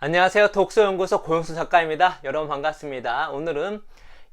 안녕하세요. 독서연구소 고영수 작가입니다. 여러분 반갑습니다. 오늘은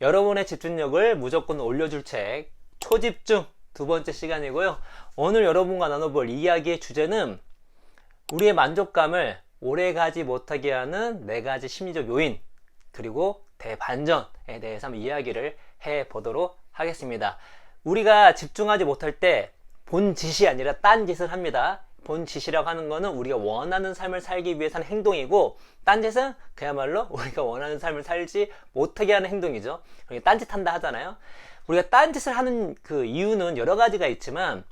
여러분의 집중력을 무조건 올려줄 책 초집중 두 번째 시간이고요. 오늘 여러분과 나눠볼 이야기의 주제는 우리의 만족감을 오래가지 못하게 하는 4가지 심리적 요인 그리고 대반전에 대해서 한번 이야기를 해보도록 하겠습니다. 우리가 집중하지 못할 때 본짓이 아니라 딴짓을 합니다. 본짓이라고 하는 거는 우리가 원하는 삶을 살기 위해서 하는 행동이고, 딴짓은 그야말로 우리가 원하는 삶을 살지 못하게 하는 행동이죠. 딴짓한다 하잖아요. 우리가 딴짓을 하는 그 이유는 여러 가지가 있지만,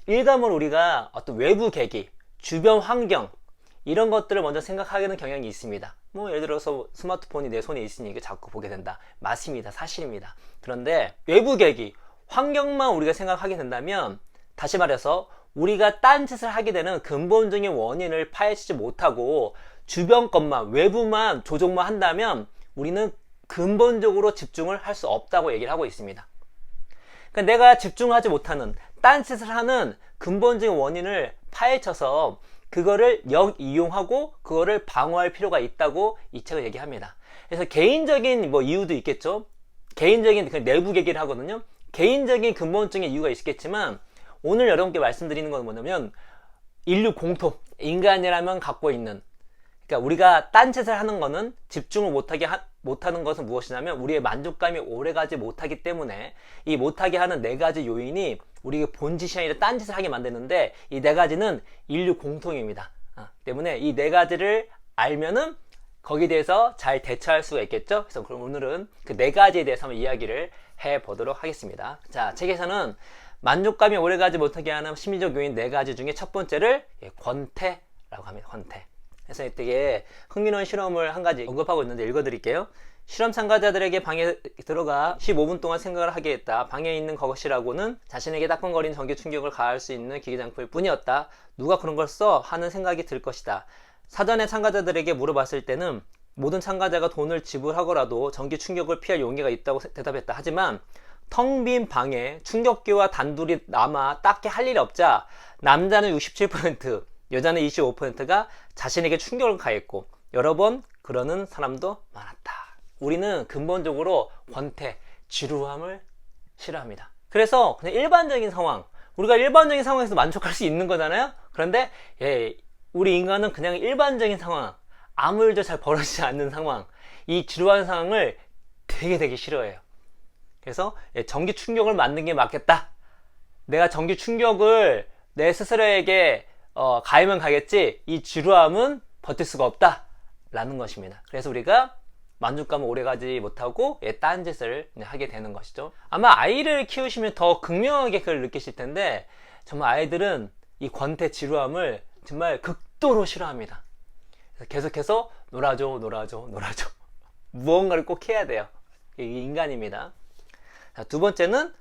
일감으로 우리가 어떤 외부 계기, 주변 환경 이런 것들을 먼저 생각하게 되는 경향이 있습니다. 예를 들어서 스마트폰이 내 손에 있으니까 자꾸 보게 된다. 맞습니다. 사실입니다. 그런데 외부 계기, 환경만 우리가 생각하게 된다면, 다시 말해서 우리가 딴짓을 하게 되는 근본적인 원인을 파헤치지 못하고 주변 것만, 외부만 조종만 한다면 우리는 근본적으로 집중을 할 수 없다고 얘기를 하고 있습니다. 그러니까 내가 집중하지 못하는, 딴짓을 하는 근본적인 원인을 파헤쳐서 그거를 역이용하고 그거를 방어할 필요가 있다고 이 책을 얘기합니다. 그래서 개인적인 이유도 있겠죠. 개인적인 내부 계기를 하거든요. 개인적인 근본적인 이유가 있겠지만, 오늘 여러분께 말씀드리는 건 뭐냐면, 인류 공통, 인간이라면 갖고 있는, 그러니까 우리가 딴짓을 하는 거는 집중을 못하는 것은 무엇이냐면 우리의 만족감이 오래가지 못하기 때문에, 이 못하게 하는 4가지 요인이 우리의 본짓이 아니라 딴짓을 하게 만드는데, 이 4가지는 인류 공통입니다. 때문에 이 4가지를 알면은 거기에 대해서 잘 대처할 수가 있겠죠. 그래서 그럼 오늘은 그 4가지에 대해서 한번 이야기를 해보도록 하겠습니다. 자, 책에서는 만족감이 오래가지 못하게 하는 심리적 요인 4가지 중에 첫 번째를 권태라고 합니다. 권태. 그래서 되게 흥미로운 실험을 한 가지 언급하고 있는데 읽어드릴게요. 실험 참가자들에게 방에 들어가 15분 동안 생각을 하게 했다. 방에 있는 것이라고는 자신에게 따끔거리는 전기 충격을 가할 수 있는 기계장품일 뿐이었다. 누가 그런 걸 써? 하는 생각이 들 것이다. 사전에 참가자들에게 물어봤을 때는 모든 참가자가 돈을 지불하고라도 전기 충격을 피할 용기가 있다고 대답했다. 하지만 텅 빈 방에 충격기와 단둘이 남아 딱히 할 일이 없자 남자는 67%, 여자는 25%가 자신에게 충격을 가했고 여러 번 그러는 사람도 많았다. 우리는 근본적으로 권태, 지루함을 싫어합니다. 그래서 그냥 일반적인 상황, 우리가 일반적인 상황에서 만족할 수 있는 거잖아요. 그런데 우리 인간은 그냥 일반적인 상황, 아무 일도 잘 벌어지지 않는 상황, 이 지루한 상황을 되게 싫어해요. 그래서 전기 충격을 만든 게 맞겠다. 내가 전기 충격을 내 스스로에게 가하면 가겠지, 이 지루함은 버틸 수가 없다 라는 것입니다. 그래서 우리가 만족감을 오래가지 못하고 딴짓을 하게 되는 것이죠. 아마 아이를 키우시면 더 극명하게 그걸 느끼실 텐데, 정말 아이들은 이 권태, 지루함을 정말 극도로 싫어합니다. 그래서 계속해서 놀아줘 무언가를 꼭 해야 돼요. 이게 인간입니다. 자, 두 번째는,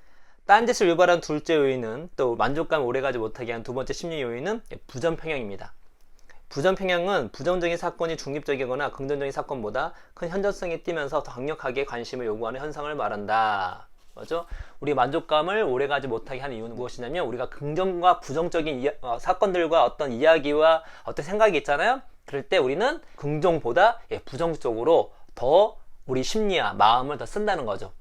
딴짓을 유발한 둘째 요인은, 또 만족감을 오래가지 못하게 한 두 번째 심리 요인은 부정평형입니다. 부정평형은 부정적인 사건이 중립적이거나 긍정적인 사건보다 큰 현저성이 띄면서 더 강력하게 관심을 요구하는 현상을 말한다. 맞죠? 우리 만족감을 오래가지 못하게 하는 이유는 무엇이냐면, 우리가 긍정과 부정적인 사건들과 어떤 이야기와 어떤 생각이 있잖아요. 그럴 때 우리는 긍정보다 부정적으로 더 우리 심리와 마음을 더 쓴다는 거죠.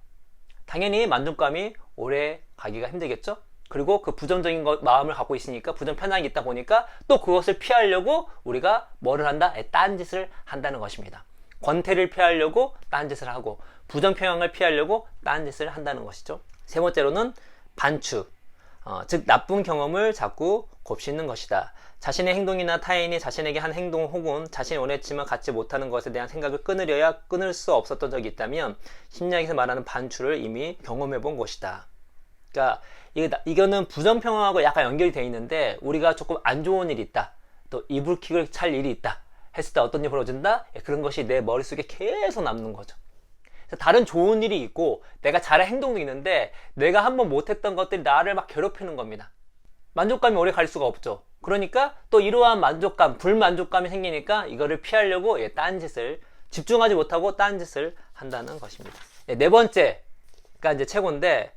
당연히 만족감이 오래 가기가 힘들겠죠. 그리고 그 부정적인 마음을 갖고 있으니까, 부정 편향이 있다 보니까 또 그것을 피하려고 우리가 뭐를 한다? 딴짓을 한다는 것입니다. 권태를 피하려고 딴짓을 하고, 부정 편향을 피하려고 딴짓을 한다는 것이죠. 세 번째로는 반추, 즉 나쁜 경험을 자꾸 곱씹는 것이다. 자신의 행동이나 타인이 자신에게 한 행동 혹은 자신이 원했지만 갖지 못하는 것에 대한 생각을 끊으려야 끊을 수 없었던 적이 있다면 심리학에서 말하는 반추를 이미 경험해 본 것이다. 그러니까 이거는 부정평형하고 약간 연결이 되어 있는데, 우리가 조금 안 좋은 일이 있다, 또 이불킥을 찰 일이 있다 했을 때 어떤 일이 벌어진다? 그런 것이 내 머릿속에 계속 남는 거죠. 다른 좋은 일이 있고 내가 잘한 행동도 있는데, 내가 한번 못했던 것들이 나를 막 괴롭히는 겁니다. 만족감이 오래 갈 수가 없죠. 그러니까 또 이러한 만족감, 불만족감이 생기니까 이거를 피하려고 딴짓을, 집중하지 못하고 딴짓을 한다는 것입니다. 네 번째가 이제 최고인데,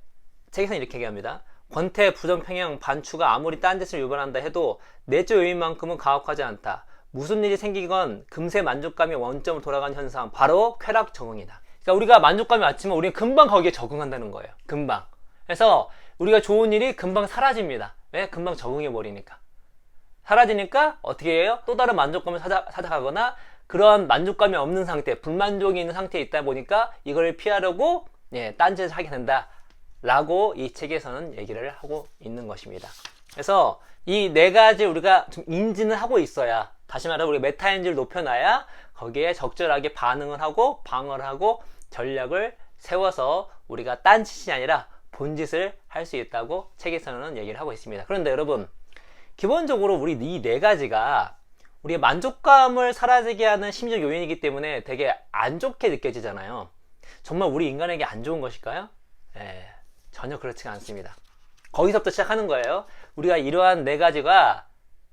책에서는 이렇게 얘기합니다. 권태, 부정평형, 반추가 아무리 딴짓을 유발한다 해도 내적 요인만큼은 가혹하지 않다. 무슨 일이 생기건 금세 만족감이 원점으로 돌아가는 현상, 바로 쾌락 적응이다. 그러니까 우리가 만족감이 왔지만 우리는 금방 거기에 적응한다는 거예요. 금방. 그래서 우리가 좋은 일이 금방 사라집니다. 왜? 금방 적응해 버리니까. 사라지니까 어떻게 해요? 또 다른 만족감을 찾아가거나 그런 만족감이 없는 상태, 불만족이 있는 상태에 있다 보니까 이걸 피하려고 딴짓을 하게 된다 라고 이 책에서는 얘기를 하고 있는 것입니다. 그래서 이 네 가지 우리가 좀 인지는 하고 있어야, 다시 말해서 우리가 메타인지를 높여놔야 거기에 적절하게 반응을 하고 방어를 하고 전략을 세워서 우리가 딴짓이 아니라 본짓을 할 수 있다고 책에서는 얘기를 하고 있습니다. 그런데 여러분, 기본적으로 우리 이 네 가지가 우리의 만족감을 사라지게 하는 심리적 요인이기 때문에 되게 안 좋게 느껴지잖아요. 정말 우리 인간에게 안 좋은 것일까요? 전혀 그렇지가 않습니다. 거기서부터 시작하는 거예요. 우리가 이러한 네 가지가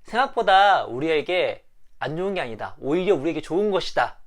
생각보다 우리에게 안 좋은 게 아니다. 오히려 우리에게 좋은 것이다.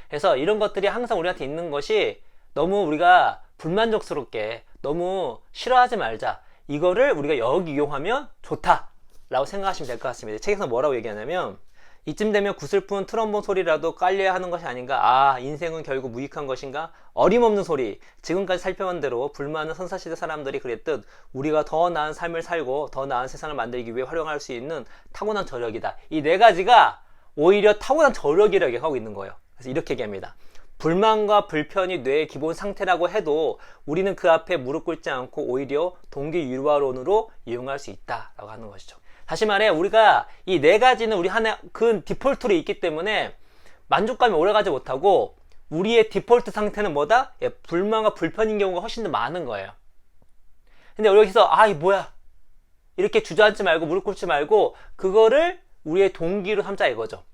그래서 이런 것들이 항상 우리한테 있는 것이 너무 우리가 불만족스럽게 너무 싫어하지 말자. 이거를 우리가 역이용하면 좋다 라고 생각하시면 될 것 같습니다. 책에서 뭐라고 얘기하냐면, 이쯤 되면 구슬픈 트럼본 소리라도 깔려야 하는 것이 아닌가. 인생은 결국 무익한 것인가. 어림없는 소리. 지금까지 살펴본 대로 불만은 선사시대 사람들이 그랬듯 우리가 더 나은 삶을 살고 더 나은 세상을 만들기 위해 활용할 수 있는 타고난 저력이다. 이 네 가지가 오히려 타고난 저력이라고 얘기하고 있는 거예요. 그래서 이렇게 얘기합니다. 불만과 불편이 뇌의 기본 상태라고 해도 우리는 그 앞에 무릎 꿇지 않고 오히려 동기유발론으로 이용할 수 있다라고 하는 것이죠. 다시 말해, 우리가 이 네 가지는 우리 하나의 그 디폴트로 있기 때문에 만족감이 오래가지 못하고 우리의 디폴트 상태는 뭐다? 불만과 불편인 경우가 훨씬 더 많은 거예요. 근데 여기서 이 뭐야? 이렇게 주저앉지 말고 무릎 꿇지 말고 그거를 우리의 동기로 삼자 이거죠.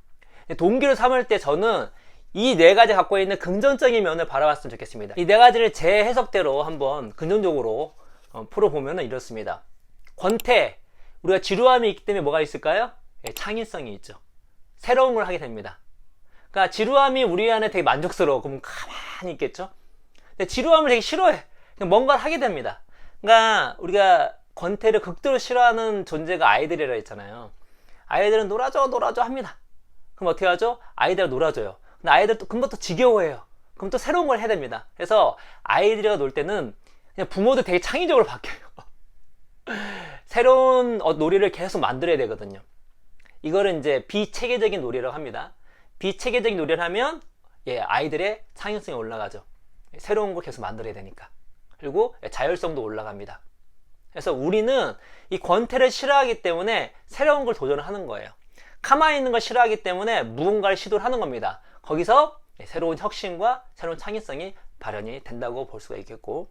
동기로 삼을 때 저는 이 네 가지 갖고 있는 긍정적인 면을 바라봤으면 좋겠습니다. 이 네 가지를 제 해석대로 한번 긍정적으로 풀어보면 이렇습니다. 권태, 우리가 지루함이 있기 때문에 뭐가 있을까요? 창의성이 있죠. 새로운 걸 하게 됩니다. 그러니까 지루함이 우리 안에 되게 만족스러워. 그럼 가만히 있겠죠? 근데 지루함을 되게 싫어해. 그냥 뭔가를 하게 됩니다. 그러니까 우리가 권태를 극도로 싫어하는 존재가 아이들이라 했잖아요. 아이들은 놀아줘 합니다. 그럼 어떻게 하죠? 아이들과 놀아줘요. 근데 아이들 또 금방 또 지겨워해요. 그럼 또 새로운 걸 해야 됩니다. 그래서 아이들이랑 놀 때는 그냥 부모들 되게 창의적으로 바뀌어요. 새로운 놀이를 계속 만들어야 되거든요. 이거를 이제 비체계적인 놀이라고 합니다. 비체계적인 놀이를 하면 아이들의 창의성이 올라가죠. 새로운 걸 계속 만들어야 되니까. 그리고 자율성도 올라갑니다. 그래서 우리는 이 권태를 싫어하기 때문에 새로운 걸 도전을 하는 거예요. 가만히 있는 걸 싫어하기 때문에 무언가를 시도를 하는 겁니다. 거기서 새로운 혁신과 새로운 창의성이 발현이 된다고 볼 수가 있겠고,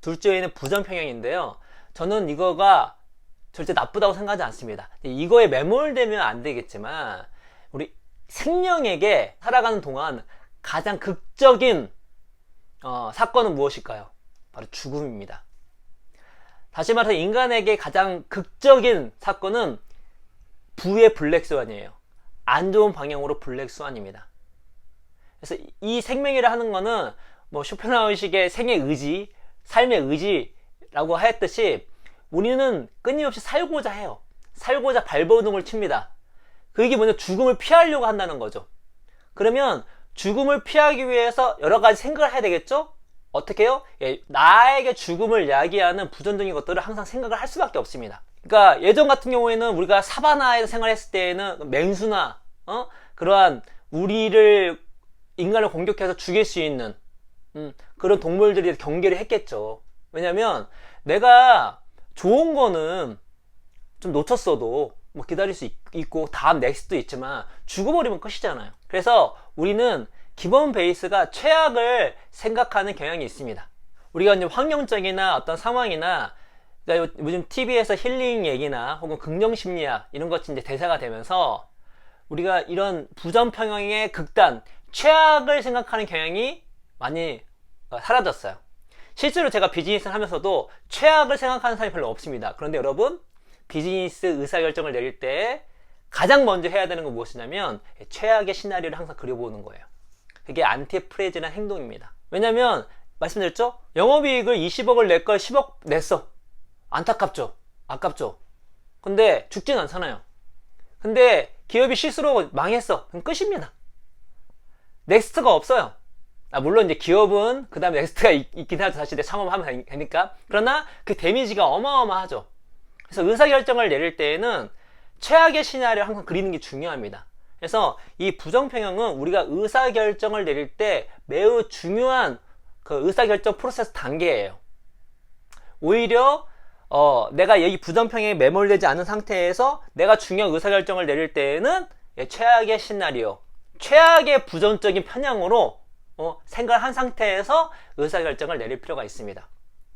둘째는 부정평형인데요. 저는 이거가 절대 나쁘다고 생각하지 않습니다. 이거에 매몰되면 안 되겠지만 우리 생명에게 살아가는 동안 가장 극적인 사건은 무엇일까요? 바로 죽음입니다. 다시 말해서 인간에게 가장 극적인 사건은 부의 블랙스완이에요. 안 좋은 방향으로 블랙스완입니다. 그래서 이 생명이라 하는 거는 뭐 쇼펜하우어식의 생의 의지, 삶의 의지라고 하였듯이 우리는 끊임없이 살고자 해요. 살고자 발버둥을 칩니다. 그게 먼저 죽음을 피하려고 한다는 거죠. 그러면 죽음을 피하기 위해서 여러 가지 생각을 해야 되겠죠? 어떻게 해요? 나에게 죽음을 야기하는 부정적인 것들을 항상 생각을 할 수밖에 없습니다. 그러니까 예전 같은 경우에는 우리가 사바나에서 생활했을 때에는 맹수나 그러한 우리를 인간을 공격해서 죽일 수 있는 그런 동물들이 경계를 했겠죠. 왜냐면 내가 좋은 거는 좀 놓쳤어도 뭐 기다릴 수 있고 다음 넥스트도 있지만 죽어버리면 끝이잖아요. 그래서 우리는 기본 베이스가 최악을 생각하는 경향이 있습니다. 우리가 이제 환경적이나 어떤 상황이나 그러니까 요즘 TV에서 힐링 얘기나 혹은 긍정심리학 이런 것이 이제 대세가 되면서 우리가 이런 부정평형의 극단, 최악을 생각하는 경향이 많이 사라졌어요. 실제로 제가 비즈니스를 하면서도 최악을 생각하는 사람이 별로 없습니다. 그런데 여러분, 비즈니스 의사결정을 내릴 때 가장 먼저 해야 되는 건 무엇이냐면 최악의 시나리오를 항상 그려보는 거예요. 그게 안티프레즈라는 행동입니다. 왜냐면 말씀드렸죠? 영업이익을 20억을 낼 걸 10억 냈어. 안타깝죠? 아깝죠? 근데 죽진 않잖아요. 근데 기업이 실수로 망했어. 그럼 끝입니다. 넥스트가 없어요. 물론 이제 기업은 그 다음에 넥스트가 있긴 하죠. 다시 창업하면 되니까. 그러나 그 데미지가 어마어마하죠. 그래서 의사결정을 내릴 때에는 최악의 시나리오를 항상 그리는 게 중요합니다. 그래서 이 부정평형은 우리가 의사결정을 내릴 때 매우 중요한 그 의사결정 프로세스 단계예요. 오히려 내가 여기 부정평형에 매몰되지 않은 상태에서 내가 중요한 의사결정을 내릴 때에는 최악의 시나리오, 최악의 부정적인 편향으로 생각을 한 상태에서 의사결정을 내릴 필요가 있습니다.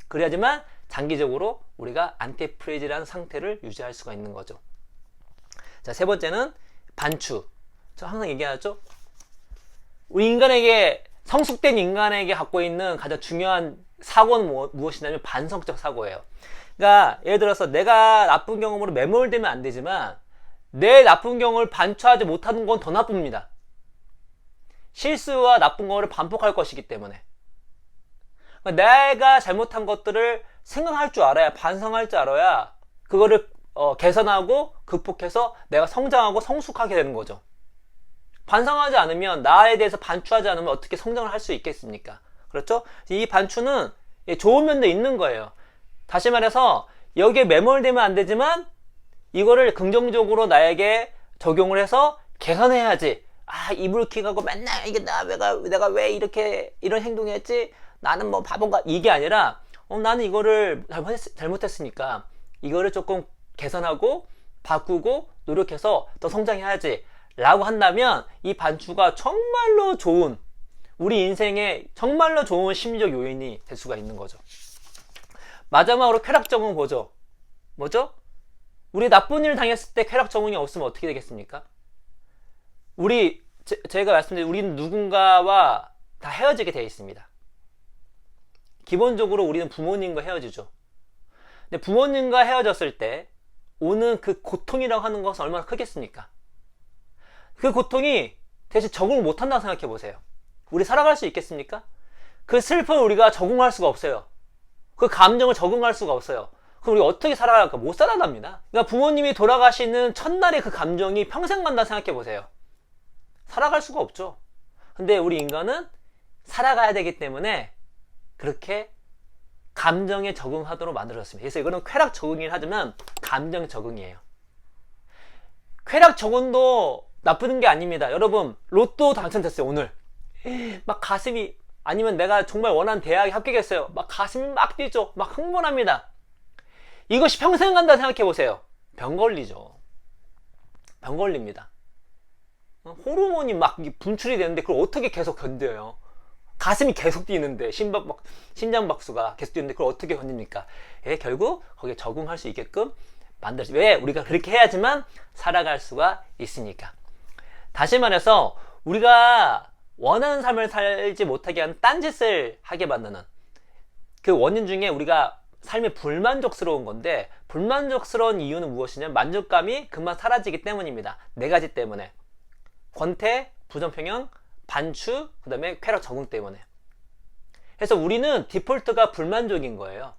그래야지만 장기적으로 우리가 안티프리즈라는 상태를 유지할 수가 있는 거죠. 자, 세 번째는 반추. 저 항상 얘기하죠. 우리 인간에게, 성숙된 인간에게 갖고 있는 가장 중요한 사고는 무엇이냐면 반성적 사고예요. 그러니까 예를 들어서 내가 나쁜 경험으로 매몰되면 안 되지만 내 나쁜 경험을 반추하지 못하는 건 더 나쁩니다. 실수와 나쁜 거를 반복할 것이기 때문에. 그러니까 내가 잘못한 것들을 생각할 줄 알아야, 반성할 줄 알아야 그거를 개선하고 극복해서 내가 성장하고 성숙하게 되는 거죠. 반성하지 않으면, 나에 대해서 반추하지 않으면 어떻게 성장을 할 수 있겠습니까? 그렇죠? 이 반추는 좋은 면도 있는 거예요. 다시 말해서 여기에 매몰되면 안 되지만 이거를 긍정적으로 나에게 적용을 해서 개선해야지. 이불킥하고 맨날 이게 내가 왜 이렇게 이런 행동했지? 나는 뭐 바본가? 이게 아니라 나는 이거를 잘못했으니까 이거를 조금 개선하고 바꾸고 노력해서 더 성장해야지 라고 한다면 이 반추가 정말로 좋은, 우리 인생에 정말로 좋은 심리적 요인이 될 수가 있는 거죠. 마지막으로 쾌락 적응 보죠. 뭐죠? 우리 나쁜 일 당했을 때 쾌락 적응이 없으면 어떻게 되겠습니까? 제가 말씀드린, 우리는 누군가와 다 헤어지게 되어 있습니다. 기본적으로 우리는 부모님과 헤어지죠. 근데 부모님과 헤어졌을 때 오는 그 고통이라고 하는 것은 얼마나 크겠습니까? 그 고통이 대신 적응을 못한다고 생각해 보세요. 우리 살아갈 수 있겠습니까? 그 슬픔을 우리가 적응할 수가 없어요. 그 감정을 적응할 수가 없어요. 그럼 우리가 어떻게 살아갈까? 못 살아납니다. 그러니까 부모님이 돌아가시는 첫날의 그 감정이 평생 간다 생각해 보세요. 살아갈 수가 없죠. 근데 우리 인간은 살아가야 되기 때문에 그렇게 감정에 적응하도록 만들어졌습니다. 그래서 이거는 쾌락 적응이긴 하지만 감정 적응이에요. 쾌락 적응도 나쁘는 게 아닙니다. 여러분, 로또 당첨됐어요, 오늘. 막 가슴이, 아니면 내가 정말 원하는 대학에 합격했어요. 막 가슴이 막 뛰죠. 막 흥분합니다. 이것이 평생 간다 생각해 보세요. 병 걸리죠. 병 걸립니다. 호르몬이 막 분출이 되는데 그걸 어떻게 계속 견뎌요? 가슴이 계속 뛰는데, 심장 박수가 계속 뛰는데 그걸 어떻게 견딥니까? 결국 거기에 적응할 수 있게끔 만들지. 왜? 우리가 그렇게 해야지만 살아갈 수가 있으니까. 다시 말해서 우리가 원하는 삶을 살지 못하게 하는 딴짓을 하게 만드는 그 원인 중에 우리가 삶이 불만족스러운 건데, 불만족스러운 이유는 무엇이냐면 만족감이 금방 사라지기 때문입니다. 네 가지 때문에. 권태, 부정평형, 반추, 그 다음에 쾌락 적응 때문에. 그래서 우리는 디폴트가 불만족인 거예요.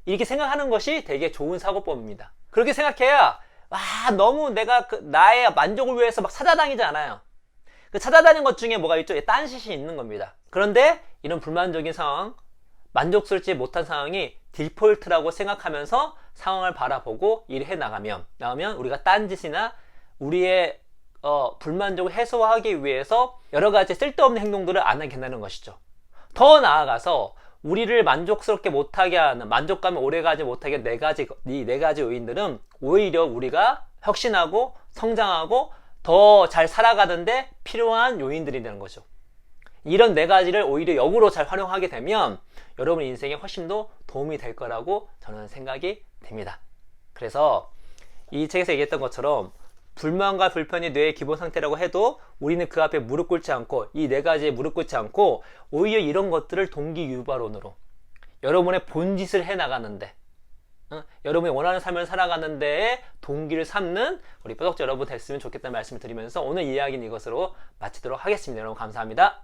이렇게 생각하는 것이 되게 좋은 사고법입니다. 그렇게 생각해야 너무 내가 나의 만족을 위해서 막 찾아다니지 않아요. 그 찾아다니는 것 중에 뭐가 있죠? 딴짓이 있는 겁니다. 그런데 이런 불만족인 상황, 만족스럽지 못한 상황이 디폴트라고 생각하면서 상황을 바라보고 일해 나가면 우리가 딴짓이나 우리의 불만족을 해소하기 위해서 여러 가지 쓸데없는 행동들을 안 하게 된다는 것이죠. 더 나아가서 우리를 만족스럽게 못하게 하는, 만족감을 오래가지 못하게 하는 이 네 가지 요인들은 오히려 우리가 혁신하고 성장하고 더 잘 살아가는데 필요한 요인들이 되는 거죠. 이런 네 가지를 오히려 역으로 잘 활용하게 되면 여러분 인생에 훨씬 더 도움이 될 거라고 저는 생각이 됩니다. 그래서 이 책에서 얘기했던 것처럼 불만과 불편이 뇌의 기본 상태라고 해도 우리는 그 앞에 무릎 꿇지 않고, 이 네 가지에 무릎 꿇지 않고 오히려 이런 것들을 동기 유발론으로 여러분의 본짓을 해 나가는데, 여러분이 원하는 삶을 살아가는 데에 동기를 삼는 우리 뼈덕지 여러분 됐으면 좋겠다는 말씀을 드리면서 오늘 이야기는 이것으로 마치도록 하겠습니다. 여러분 감사합니다.